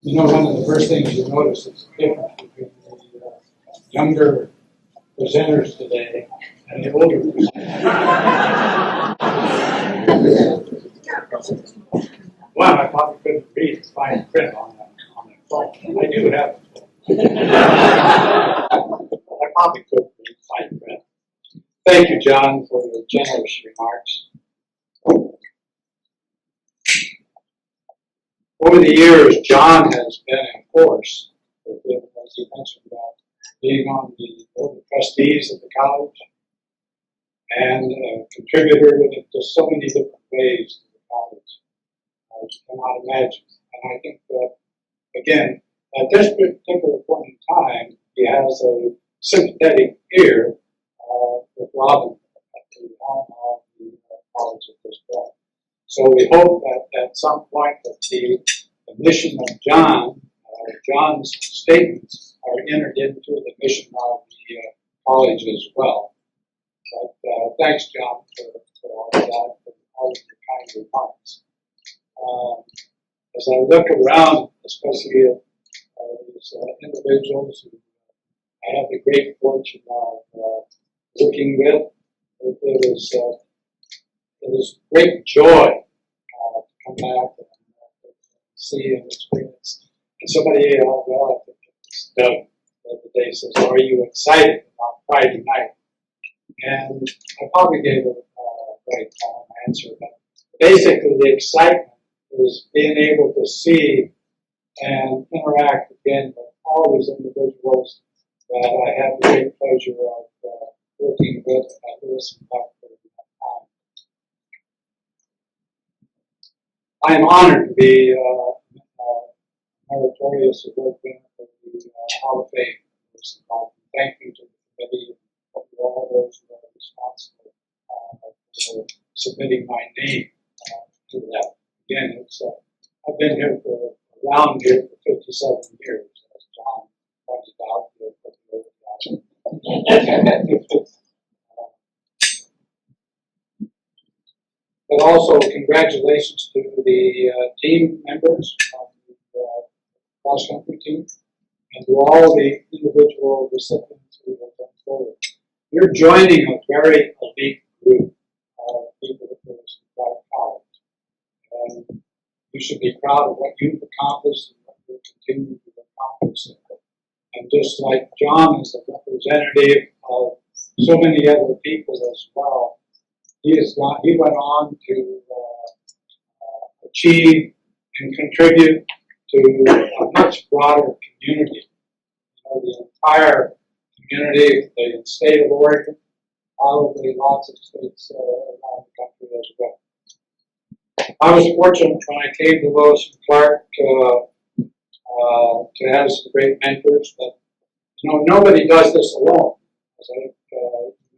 You know, one of the first things you notice is the difference between the younger presenters today and the older presenters. One, I probably couldn't read fine print on the phone. I do have it. I probably couldn't read fine print. Thank you, John, for your generous remarks. Over the years, John has been in force, as he mentioned, about being on the board of trustees of the college and a contributor in just so many different ways to the college, as you cannot imagine. And I think that, again, at this particular point in time, he has a sympathetic ear with Robin at the helm of the college at this point. So we hope that at some point that the mission of John's statements are entered into the mission of the college as well. But thanks, John, for all of that, and all of your kind remarks. As I look around, especially at these individuals who I have the great fortune of working with, it is great joy to come back and see and experience. And somebody, well, I think it's Doug the other day says, "Are you excited about Friday night?" And I probably gave a very calm answer, but basically the excitement is being able to see and interact again with all these individuals that I have the great pleasure of working with at Lewis and Clark for that time. I am honored to be Meritorious Award winner for the Hall of Fame. Thank you to the committee and to all those who are responsible for submitting my name to that. Again, I've been here around here for 57 years, as John pointed out. But also congratulations to the team members of the cross-country team and to all the individual recipients who have come forward. You're joining a very elite group of people at Lewis and Clark College. And you should be proud of what you've accomplished and what you'll continue to accomplish. And just like John is a representative of so many other people as well, he went on to achieve and contribute to a much broader community. You know, the entire community, the state of Oregon, probably lots of states around the country as well. I was fortunate when I came to Lewis and Clark to have some great mentors, but you know, nobody does this alone. As I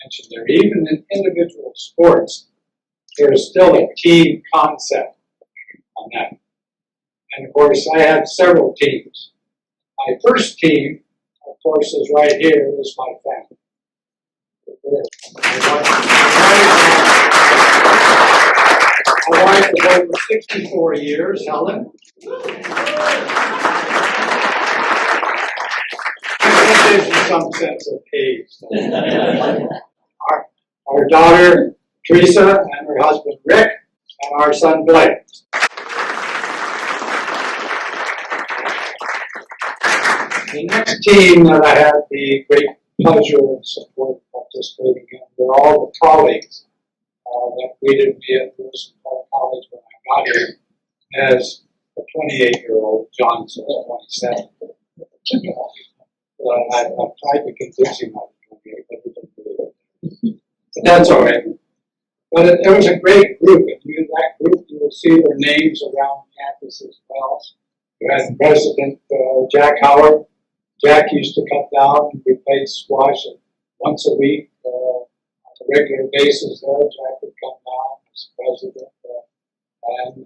mentioned there, even in individual sports, there is still a team concept on that. And of course, I had several teams. My first team, of course, is right here, is my family. My wife is over 64 years, Helen. There's some sense of age. Our daughter, Teresa, and her husband, Rick, and our son, Blake. The next team that I had the great pleasure and support of participating in were all the colleagues that greeted me at Lewis and Clark College when I got here as a 28-year-old. John says 27. I've tried to convince him I was 28, but he didn't believe it. But that's all right. But it was a great group, and in that group you will see their names around campus as well. You had President Jack Howard. Jack used to come down and we played squash once a week on a regular basis there. Jack would come down as president, and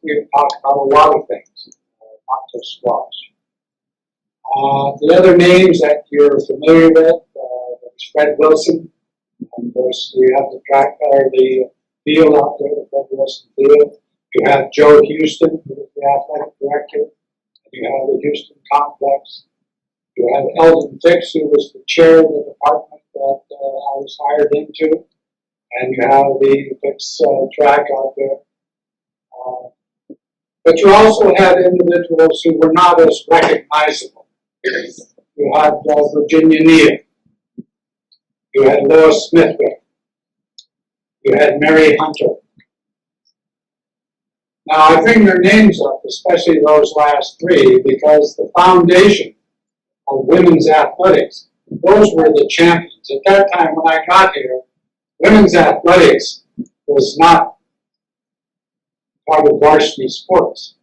we would talk about a lot of things, not just squash. The other names that you're familiar with, there's Fred Wilson. Of course, you have the track or the field out there, the Fred Wilson field. You have Joe Houston, who is the athletic director. You have the Houston Complex. You have Eldon Fix, who was the chair of the department that I was hired into. And you have the Fix track out there. But you also had individuals who were not as recognizable. You had Virginia Neal. You had Lois Smithwick. You had Mary Hunter. Now, I bring their names up, especially those last three, because the foundation of women's athletics, those were the champions. At that time, when I got here, women's athletics was not part of varsity sports.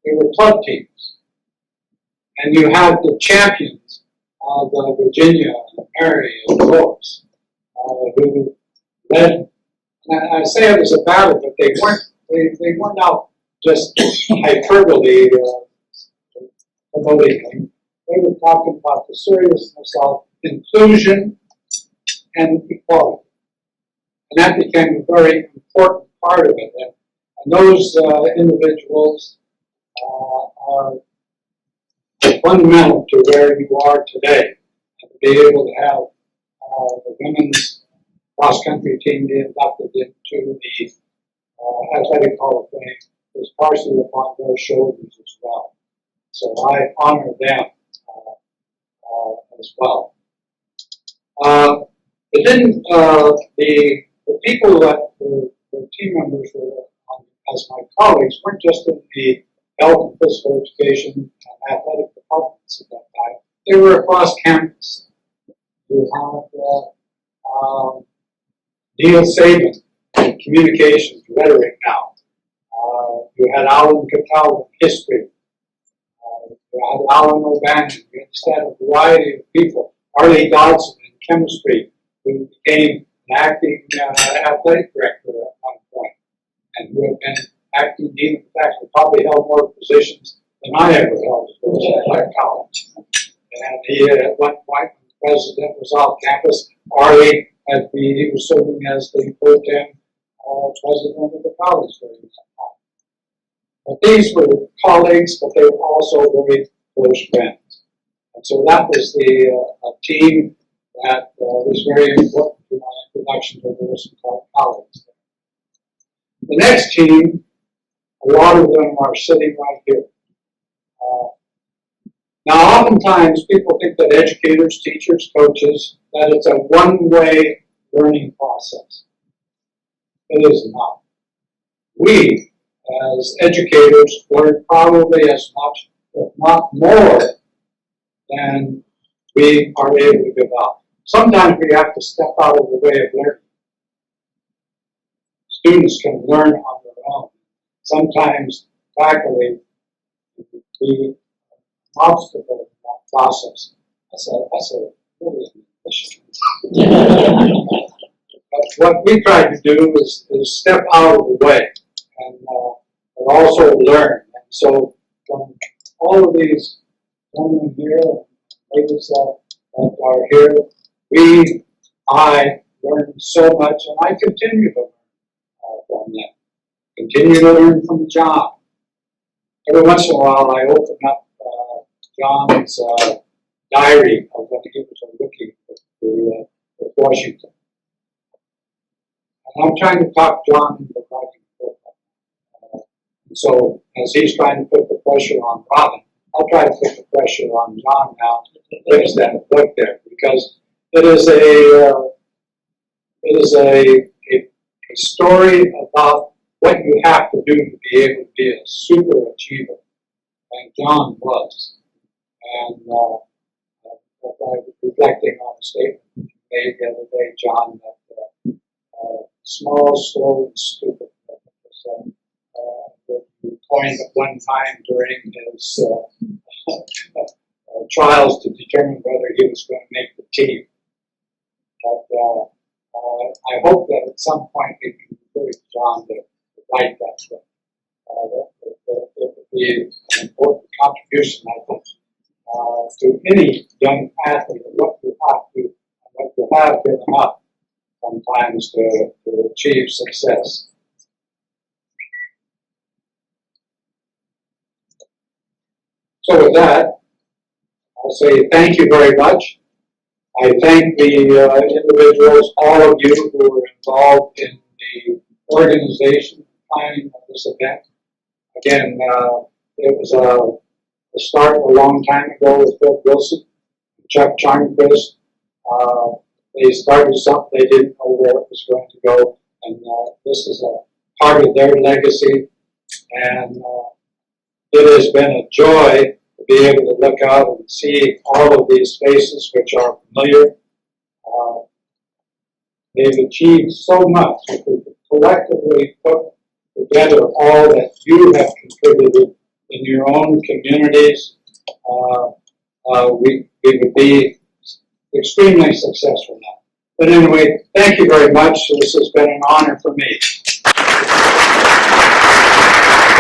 They were club teams. And you had the champions of Virginia and Mary and Lois, who led. And I say it was a battle, but they weren't out just hyperbole promoting them. They were talking about the seriousness of inclusion and equality. And that became a very important part of it. And those individuals are fundamental to where you are today. And to be able to have the women's cross-country team be inducted into the Athletic Hall of Fame is partially upon their shoulders as well. So I honor them as well. It didn't, the people that were team members as my colleagues weren't just in the health and physical education and athletic departments at that time. They were across campus. You had Neil Saban in communications, rhetoric now. You had Alan Cattell in history. You had Alan O'Bannon. You had a variety of people. Arlie Dodson in chemistry, who became an acting athletic director at one point, and who had been acting dean of faculty, probably held more positions than I ever held at college. And he, at one point, when the president was off campus, Arlie he was serving as the pro tem president of the college during that time. But these were colleagues, but they were also very close friends. And so that was a team that was very important to my introduction to Lewis and Clark College. The next team, a lot of them are sitting right here. Now, oftentimes people think that educators, teachers, coaches, that it's a one-way learning process. It is not. We, as educators, learn probably as much, if not more, than we are able to give out. Sometimes we have to step out of the way of learning. Students can learn on their own. Sometimes faculty be an obstacle in that process. That's a really issue. But what we try to do is step out of the way and also learn. And so from all of these women here and ladies that are here, I learned so much, and I continue to learn from them. Continue to learn from John. Every once in a while, I open up John's diary of when he was a rookie with Washington. And I'm trying to talk John into writing a book. So as he's trying to put the pressure on Robin, I'll try to put the pressure on John now to finish that book there, because it is a story about what you have to do to be able to be a super achiever, and John was. And I was reflecting on a statement you made the other day, John, that small, slow, and stupid. That you coined at one time during his trials to determine whether he was going to make the team. But I hope that at some point we can encourage John to write that book. It would be an important contribution, I think, to any young athlete of what you have to, and what you have given up sometimes to achieve success. So with that, I'll say thank you very much. I thank the individuals, all of you who were involved in the organization planning of this event. Again, it was a start a long time ago with Bill Wilson, Chuck Charnquist. They started something, they didn't know where it was going to go, and this is a part of their legacy. And it has been a joy to be able to look out and see all of these faces which are familiar. They've achieved so much. If we could collectively put together all that you have contributed in your own communities, we would be extremely successful now. But anyway, thank you very much. This has been an honor for me.